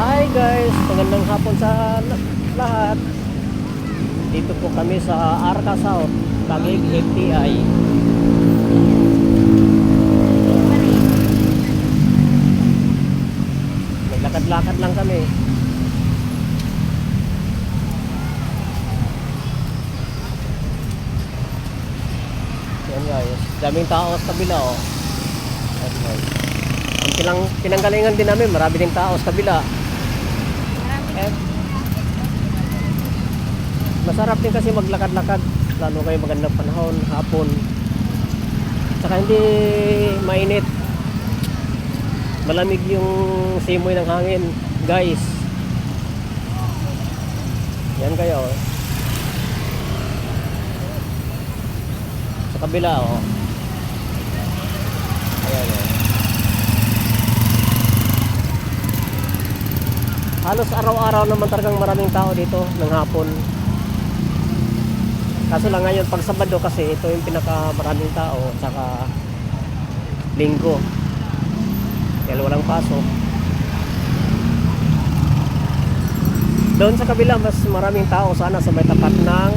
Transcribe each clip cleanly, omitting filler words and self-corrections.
Hi guys, magandang hapon sa lahat. Dito po kami sa Arca South, Taguig FTI. Naglakad-lakad lang kami. Yan guys, daming tao sa kabila oh. Yan guys. Ang pinanggalingan din namin, marami ding tao sa kabila. Masarap din kasi maglakad-lakad, lalo kayo magandang panahon, hapon. Saka hindi mainit. Malamig yung simoy ng hangin, guys. Yan kayo. Sa kabila, oh. Ayan, oh. Halos araw-araw naman talagang maraming tao dito ng hapon. Kaso lang ngayon pag Sabado kasi ito yung pinakamaraming tao, saka Linggo. Dahil walang pasok. Doon sa kabila mas maraming tao sana sa may tapat ng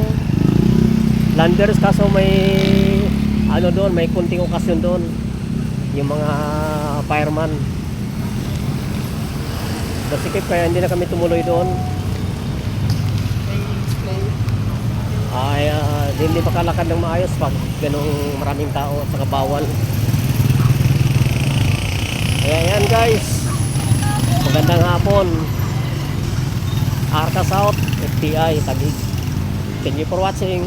Landers, kaso may ano doon, may kunting okasyon doon. Yung mga fireman. Nasikip kaya hindi na kami tumuloy doon. Ay, hindi makalakad ng maayos pag ganong maraming tao at saka bawal. Kaya yan guys, magandang hapon. Arca South, FTI, Taguig. Thank you for watching.